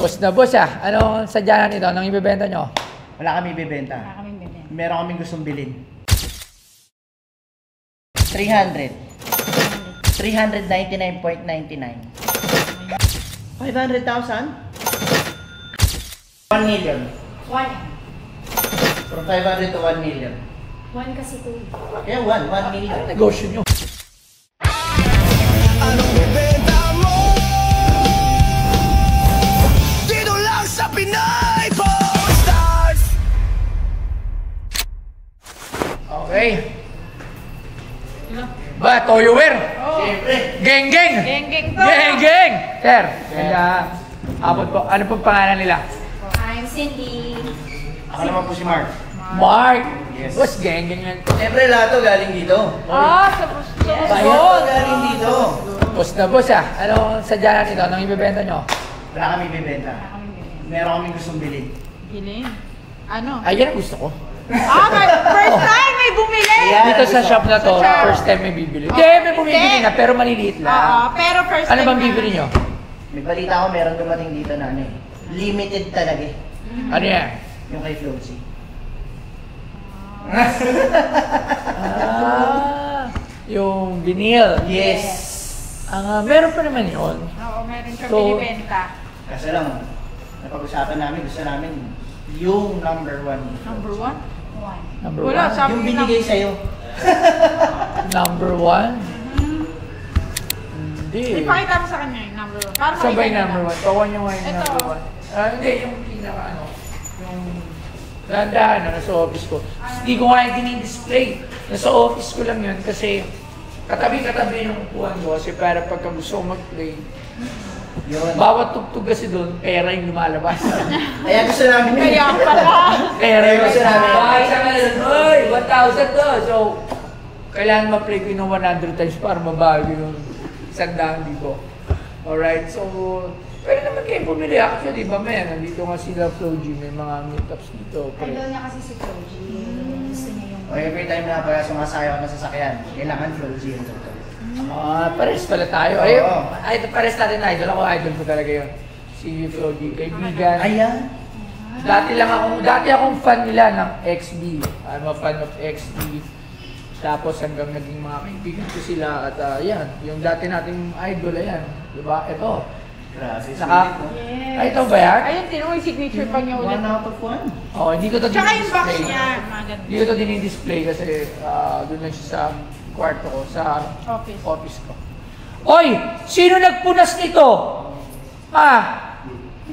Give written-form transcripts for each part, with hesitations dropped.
Boss na boss ah. Anong sadya na nito? Anong ibibenta nyo? Wala kami ibibenta. Meron kaming gustong bilhin. 300. 399.99. 500,000? 1 million. 1. From 500 to 1 million. 1 kasi po. Kaya 1 million. Ano negosyo nyo? Anong bibenta mo? Dito lang sa Pinay Pawn Stars! Okay. Ba, Toyoware? Siyempre. Geng geng! Geng-geng to. Geng geng! Sir, ganda. Abot po. Ano pong pangalan nila? I'm Cindy. Ako naman po si Mark. Mark! Yes. Boss, geng geng yan. Siyempre lahat to galing dito. Sa Busto. Lahat to galing dito. Boss na boss ah. Anong sadya na nito? Anong ibibenta nyo? Wala kami ibibenta. Meron kaming gustong bilhin. Bilhin? Ano? Ayan ang gusto ko. First time may bumili! Yeah. Dito sa shop na to, Sa shop. first time may bibili. Hindi, may bumibili na, pero maliliit Oo, lang. pero first Ano time bang na- bibili nyo? May balita ko meron dumating dito na ano eh. Limited talaga eh. Ano yan? Yung kay Flozy. Yung vinyl. Yes. Meron pa naman yun. Oo, meron siya So, binibenta. Kasi lang, napag-usapan namin, gusto namin yung number 1. Number 1? 1. Number Wala, one. sabi Yung binigay sa'yo. Number one? Hindi. Ipakita mo sa kanya yung number 1. Para Saan ba yung makita number nila. one? Pakuha nyo nga yung Ito. number one. Hindi, yung pinaka ano. Yung dahan-dahan na nasa office ko. Hindi ko nga yung dinidisplay. Nasa office ko lang yun kasi katabi-katabi yung upuan ko kasi para pagka gusto ko mag-play. Yun. Bawat tugtog kasi doon, pera yung lumalabas. Kaya gusto namin yun. Kaya pala. Pera yung Gusto namin. Bakit sa ngayon, oy, 1,000 to. So, kailangan ma-play ko yung 100 times para mabago yung 100 dito. Alright, so, pwede naman kayo bumili. Actually, ba may nandito nga sila Flow G, may mga meetups dito. Idol niya kasi si Koji. Gusto niya yung... O every time na pala sumasayo ako ng sasakyan, kailangan Flozy yung tutok. Pares pala tayo. Ay, Oo. pares natin na idol. Ako idol ko talaga yun. Si Flow G, kaibigan. Ayan. Dati akong fan nila ng XB. I'm a fan of XB. Tapos hanggang naging mga kaibigan ko sila at yan, yung dati nating idol, ayan. Diba? Ito. Grabe, Naka- sulit, no? Yes. Ay, ito ba yan? Ayun, tinong yung signature pa niya ulit. 1 out of 1. Oh, hindi ko to Tsaka yung box dinidisplay. niya. Maganda. Hindi ko to dinidisplay kasi doon lang siya sa kwarto ko, sa office ko. Oy! Sino nagpunas nito?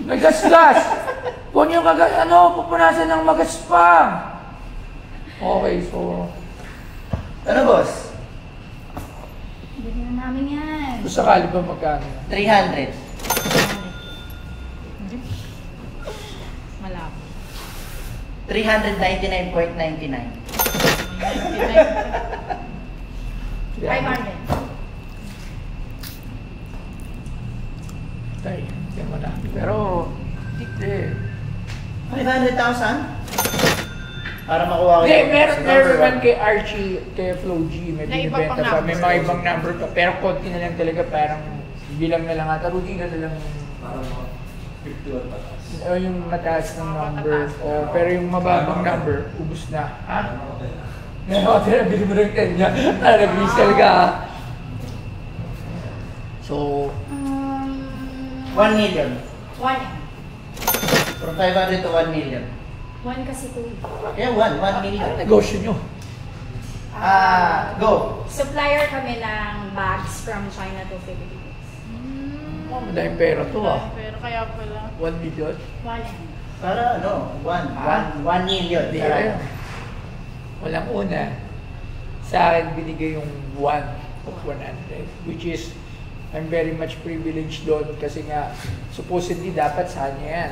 May gasgas! Huwag niyo pupunasan ng magaspang! Okay, so... Ano boss? Hindi na namin yan. Kung sakali ba magkano? 300. Malabo. 399.99. 500. Tay, hindi mo na. Pero, hindi. 500,000? Para makuha ko Hindi, yung meron number man one. kay Archie, kay Flow G, may Na iba binibenta pang pa, may number. mga ibang number pa, pero konti na lang talaga, parang bilang na lang ata, routine na lang yung mataas ng number, pero yung mababang number, ubus na. Ha? Ngayon, tinabili mo ng 10 niya, nag-resell ka ha? So, 1 million. 1. From 500 to 1 million. 1 kasi po. Kaya 1 million. ano negosyo nyo? Go. Supplier kami ng bags from China to Philippines. Oh, madaming pera to ah. Pero kaya pala. 1 million? 1. Para ano, 1 million. Hindi ayun. Walang una. Sa akin binigay yung 1 of 100, which is I'm very much privileged doon kasi nga supposedly dapat sa kanya yan.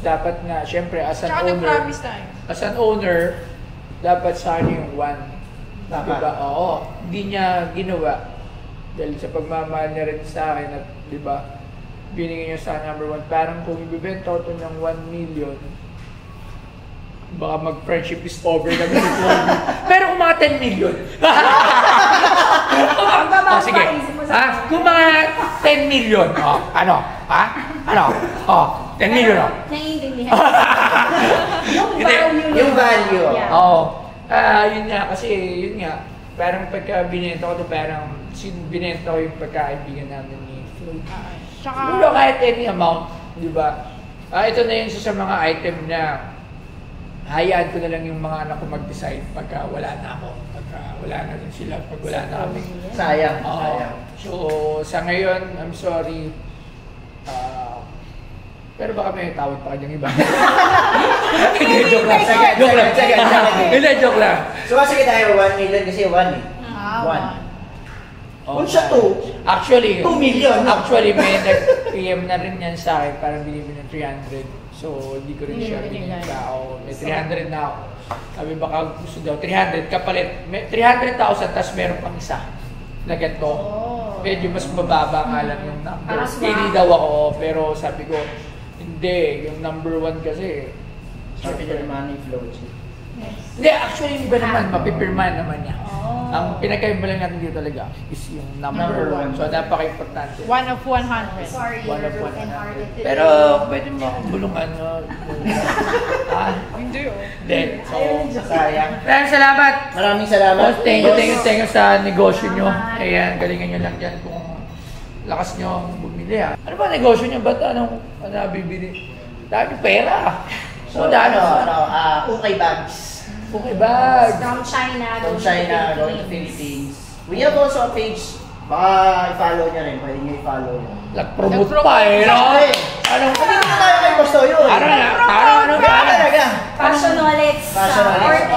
Dapat nga, syempre as an Tsaka owner, nag-promise tayo. as an owner, dapat sa kanya yung 1. Dapat. Diba? Oo. Hindi niya ginawa. Dahil sa pagmamahal niya rin sa akin at diba, binigyan niya sa number 1. Parang kung ibibenta ko ito ng 1 million, baka mag-friendship is over na ganito. Pero kung mga 10 million. Sige. Kung mga 10 million. Ano? Ha? Ano? Oh, 10 million oh. Naiintindihan. Yung Hindi. value. Yung value. Yeah. Oo. Yun nga, kasi yun nga, parang pagka binenta ko to, parang binenta ko yung pagkaibigan namin ni Floyd. Tsaka, Siguro kahit any amount, di ba? Ito na yun sa mga item na hayaan ko na lang yung mga anak ko mag-decide pagka wala na ako, pagka wala na rin sila, pag wala na kami. Sayang, Oo. sayang. So, sa ngayon, I'm sorry. Pero baka may tawad pa kanyang iba. Hindi, joke lang. Joke lang. Hindi, joke lang. So kasi tayo 1 million kasi 1 eh. One. Kung siya 2, Actually, 2 million. Actually, may nag-PM na rin yan sa akin, parang binibin ng 300. So, hindi ko rin siya binigyan. May 300 na ako. Sabi baka gusto daw, 300 kapalit. May 300,000, tapos meron pang isa na ganito. Medyo mas mababa nga lang yung number. Parang swak. Pili daw ako, pero sabi ko, hindi, yung number 1 kasi. sabi niya naman ni Flow. Hindi, actually, yung iba naman, mapipirman naman niya. Ang pinagkaiba lang natin dito talaga is yung number Number 1. one. So, napaka-importante. 1 of 100. Sorry, One you're of 100. broken-hearted today. Pero pwede mo akong bulungan. Hindi oh. Hindi. So, Sayang. maraming salamat. Maraming salamat. Oh, thank you sa negosyo nyo. Ayan, galingan nyo lang dyan kung lakas nyo ang bumili ha. Ano ba negosyo nyo? Ba't ano bibili? Dami pera. So, ukay bags. Okay, bag. From China, From going to China, going to Philippines. We have also a page. Baka i-follow niya rin. Pwede niyo i-follow yun. Nag-promote pa eh, no? Anong Hindi na tayo kay Gusto yun. Ano Talaga. Fashionolics, Fashionolics.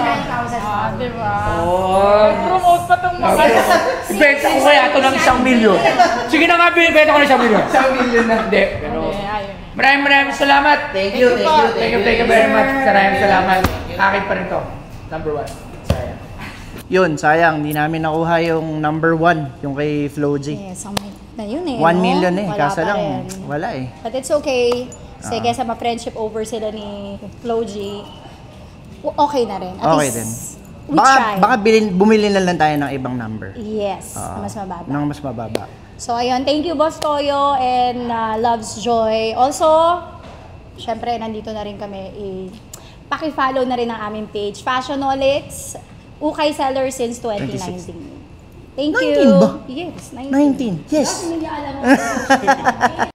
49,000. Diba? Oh. Promote pa tong mga. Ibenta ko kaya ito ng 1 million. Sige na nga, binibenta ko ng 1 million. 1 million na. Hindi, pero Okay, ayun. maraming salamat. Thank you, thank you, Thank you very much. Maraming salamat. Akin pa rin to. Number 1. Sayang. Yun, sayang. Hindi namin nakuha yung number 1, yung kay Flo G. Yes, na yun eh. 1 million eh, Wala kaso pa lang, rin. wala eh. But it's okay. Kasi kesa ma-friendship over sila ni Flo G, okay na rin. At Okay least, din. we try. Baka bumili na lang tayo ng ibang number. Yes, Oo. mas mababa. Nang mas mababa. So ayun, thank you Boss Toyo and Loves Joy. Also, syempre nandito na rin kami. Paki-follow na rin ang aming page, Fashionolics, ukay seller since 2019. Thank 19 you. ba? Yes, 19. 19, yes. Bakit hindi alam mo?